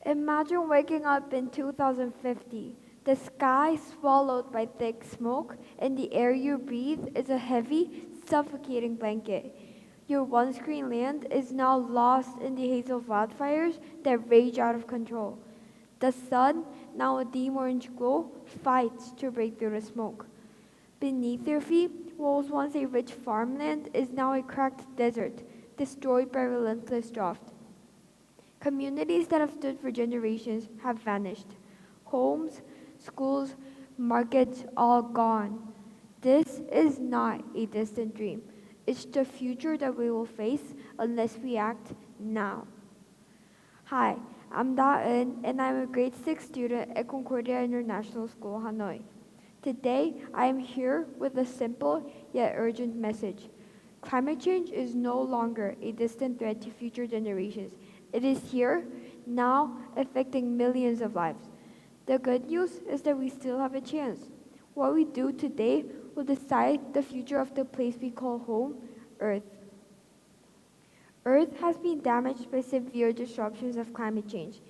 Imagine waking up in 2050, the sky swallowed by thick smoke, and the air you breathe is a heavy, suffocating blanket. Your once green land is now lost in the haze of wildfires that rage out of control. The sun, now a dim orange glow, fights to break through the smoke. Beneath your feet, what was once a rich farmland is now a cracked desert, destroyed by relentless drought. Communities that have stood for generations have vanished. Homes, schools, markets, all gone. This is not a distant dream. It's the future that we will face unless we act now. Hi, I'm Da Eun, and I'm a grade 6 student at Concordia International School, Hanoi. Today, I am here with a simple yet urgent message. Climate change is no longer a distant threat to future generations. It is here, now, affecting millions of lives. The good news is that we still have a chance. What we do today will decide the future of the place we call home, Earth. Earth has been damaged by severe disruptions of climate change.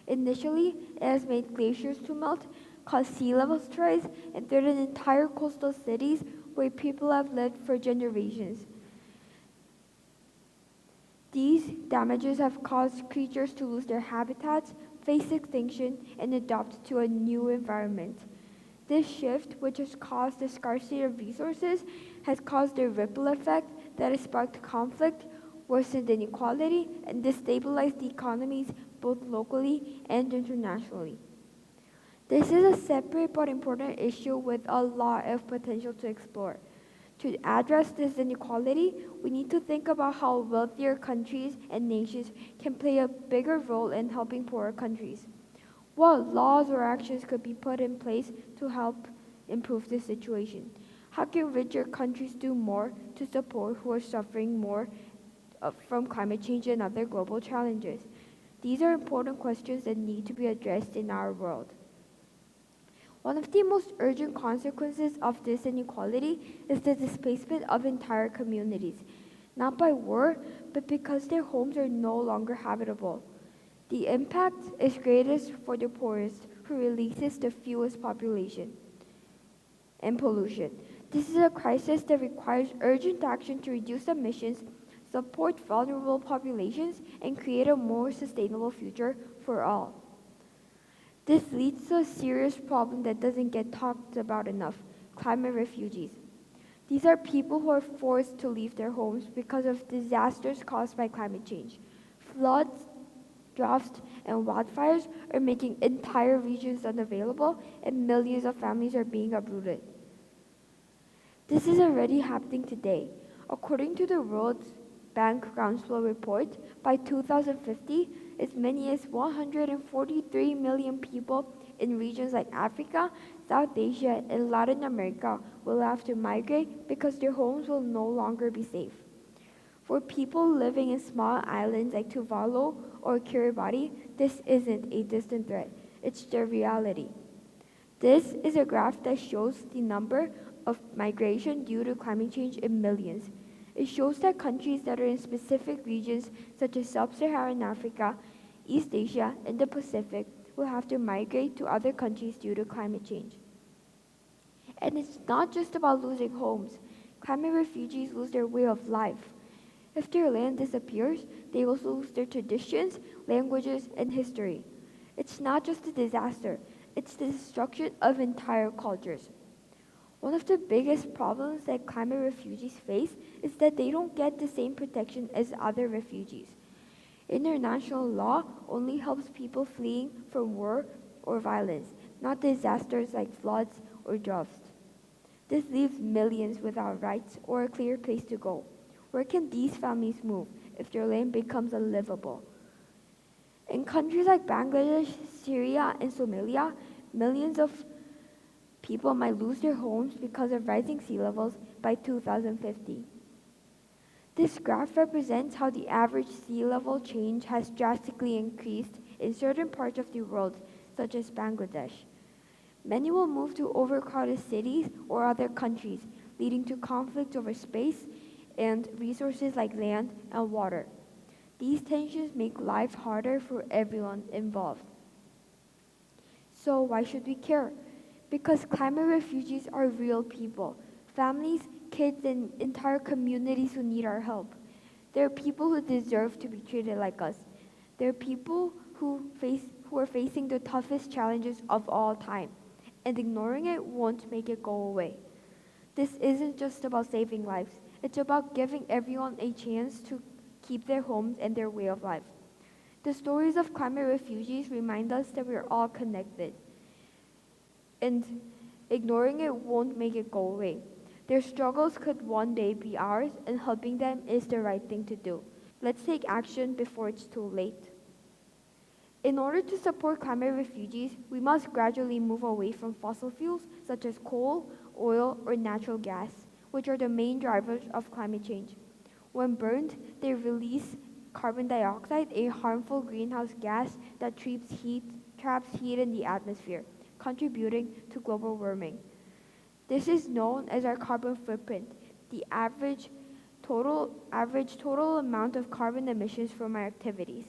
Initially, it has made glaciers to melt, caused sea levels to rise, and threatened entire coastal cities where people have lived for generations. These damages have caused creatures to lose their habitats, face extinction, and adapt to a new environment. This shift, which has caused a scarcity of resources, has caused a ripple effect that has sparked conflict, worsened inequality, and destabilized economies both locally and internationally. This is a separate but important issue with a lot of potential to explore. To address this inequality, we need to think about how wealthier countries and nations can play a bigger role in helping poorer countries. What laws or actions could be put in place to help improve the situation? How can richer countries do more to support who are suffering more from climate change and other global challenges? These are important questions that need to be addressed in our world. One of the most urgent consequences of this inequality is the displacement of entire communities, not by war, but because their homes are no longer habitable. The impact is greatest for the poorest, who releases the fewest population and pollution. This is a crisis that requires urgent action to reduce emissions, support vulnerable populations, and create a more sustainable future for all. This leads to a serious problem that doesn't get talked about enough: climate refugees. These are people who are forced to leave their homes because of disasters caused by climate change. Floods, droughts, and wildfires are making entire regions unavailable, and millions of families are being uprooted. This is already happening today. According to the World Bank Groundswell report, by 2050, as many as 143 million people in regions like Africa, South Asia, and Latin America will have to migrate because their homes will no longer be safe. For people living in small islands like Tuvalu or Kiribati, this isn't a distant threat, it's their reality. This is a graph that shows the number of migration due to climate change in millions. It shows that countries that are in specific regions such as Sub-Saharan Africa, East Asia, and the Pacific will have to migrate to other countries due to climate change. And it's not just about losing homes. Climate refugees lose their way of life. If their land disappears, they will lose their traditions, languages, and history. It's not just a disaster, it's the destruction of entire cultures. One of the biggest problems that climate refugees face is that they don't get the same protection as other refugees. International law only helps people fleeing from war or violence, not disasters like floods or droughts. This leaves millions without rights or a clear place to go. Where can these families move if their land becomes unlivable? In countries like Bangladesh, Syria, and Somalia, millions of people might lose their homes because of rising sea levels by 2050. This graph represents how the average sea level change has drastically increased in certain parts of the world, such as Bangladesh. Many will move to overcrowded cities or other countries, leading to conflict over space and resources like land and water. These tensions make life harder for everyone involved. So why should we care? Because climate refugees are real people, families, kids, and entire communities who need our help. They're people who deserve to be treated like us. They're people who are facing the toughest challenges of all time, and ignoring it won't make it go away. This isn't just about saving lives. It's about giving everyone a chance to keep their homes and their way of life. The stories of climate refugees remind us that we are all connected, and ignoring it won't make it go away. Their struggles could one day be ours, and helping them is the right thing to do. Let's take action before it's too late. In order to support climate refugees, we must gradually move away from fossil fuels such as coal, oil, or natural gas, which are the main drivers of climate change. When burned, they release carbon dioxide, a harmful greenhouse gas that traps heat in the atmosphere, contributing to global warming. This is known as our carbon footprint, the average total amount of carbon emissions from our activities.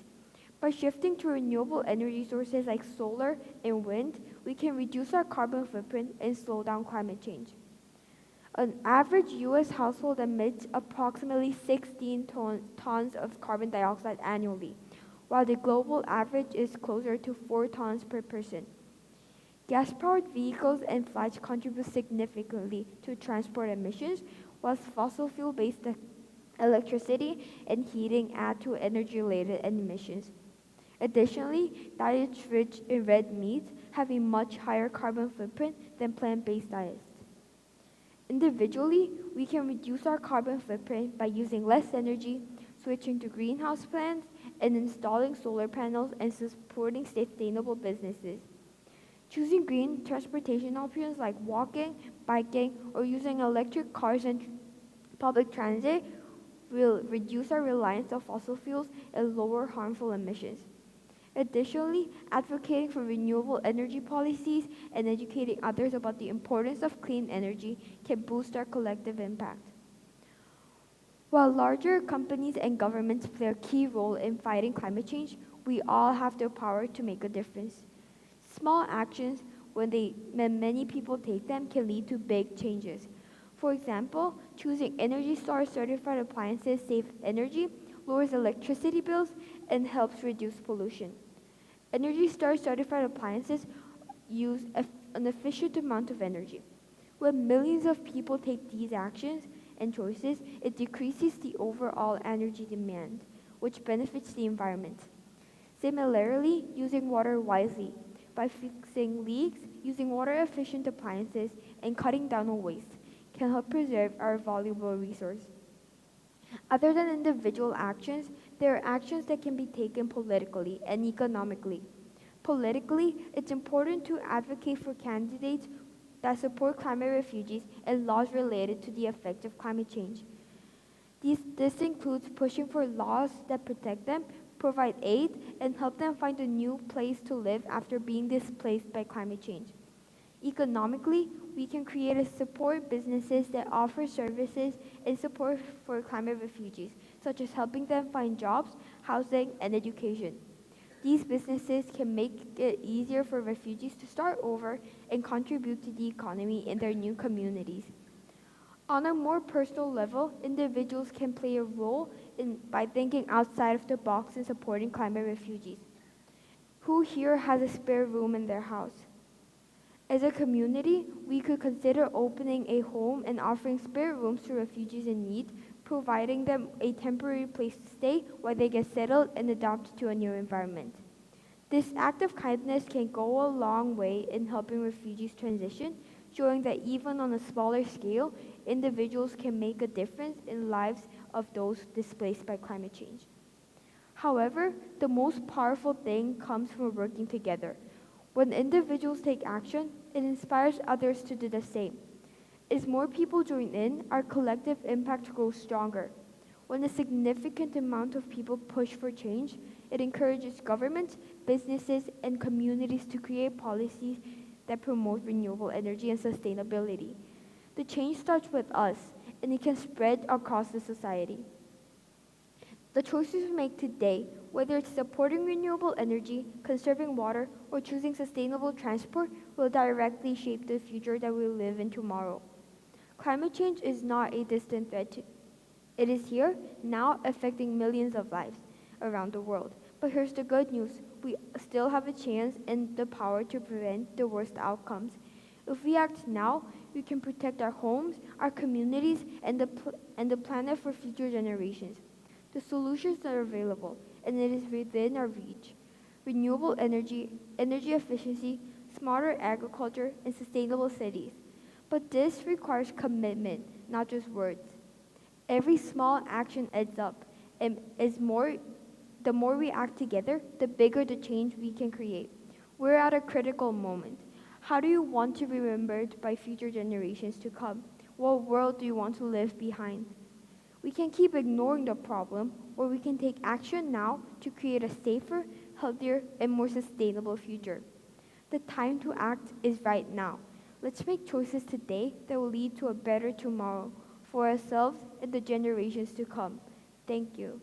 By shifting to renewable energy sources like solar and wind, we can reduce our carbon footprint and slow down climate change. An average US household emits approximately 16 tons of carbon dioxide annually, while the global average is closer to 4 tons per person. Gas-powered vehicles and flights contribute significantly to transport emissions, while fossil fuel-based electricity and heating add to energy-related emissions. Additionally, diets rich in red meat have a much higher carbon footprint than plant-based diets. Individually, we can reduce our carbon footprint by using less energy, switching to greenhouse plants, and installing solar panels and supporting sustainable businesses. Choosing green transportation options like walking, biking, or using electric cars and public transit will reduce our reliance on fossil fuels and lower harmful emissions. Additionally, advocating for renewable energy policies and educating others about the importance of clean energy can boost our collective impact. While larger companies and governments play a key role in fighting climate change, we all have the power to make a difference. Small actions, when many people take them, can lead to big changes. For example, choosing Energy Star certified appliances saves energy, lowers electricity bills, and helps reduce pollution. Energy Star certified appliances use an efficient amount of energy. When millions of people take these actions and choices, it decreases the overall energy demand, which benefits the environment. Similarly, using water wisely by fixing leaks, using water-efficient appliances, and cutting down on waste can help preserve our valuable resource. Other than individual actions, there are actions that can be taken politically and economically. Politically, it's important to advocate for candidates that support climate refugees and laws related to the effects of climate change. This includes pushing for laws that protect them, provide aid, and help them find a new place to live after being displaced by climate change. Economically, we can create and support businesses that offer services and support for climate refugees, such as helping them find jobs, housing, and education. These businesses can make it easier for refugees to start over and contribute to the economy in their new communities. On a more personal level, individuals can play a role by thinking outside of the box in supporting climate refugees. Who here has a spare room in their house? As a community, we could consider opening a home and offering spare rooms to refugees in need, providing them a temporary place to stay while they get settled and adapt to a new environment. This act of kindness can go a long way in helping refugees transition, showing that even on a smaller scale, individuals can make a difference in the lives of those displaced by climate change. However, the most powerful thing comes from working together. When individuals take action, it inspires others to do the same. As more people join in, our collective impact grows stronger. When a significant amount of people push for change, it encourages governments, businesses, and communities to create policies that promote renewable energy and sustainability. The change starts with us, and it can spread across the society. The choices we make today, whether it's supporting renewable energy, conserving water, or choosing sustainable transport, will directly shape the future that we live in tomorrow. Climate change is not a distant threat. It is here, now, affecting millions of lives around the world. But here's the good news. We still have a chance and the power to prevent the worst outcomes. If we act now, we can protect our homes, our communities, and the planet for future generations. The solutions are available, and it is within our reach. Renewable energy, energy efficiency, smarter agriculture, and sustainable cities. But this requires commitment, not just words. Every small action adds up, and the more we act together, the bigger the change we can create. We're at a critical moment. How do you want to be remembered by future generations to come? What world do you want to leave behind? We can keep ignoring the problem, or we can take action now to create a safer, healthier, and more sustainable future. The time to act is right now. Let's make choices today that will lead to a better tomorrow for ourselves and the generations to come. Thank you.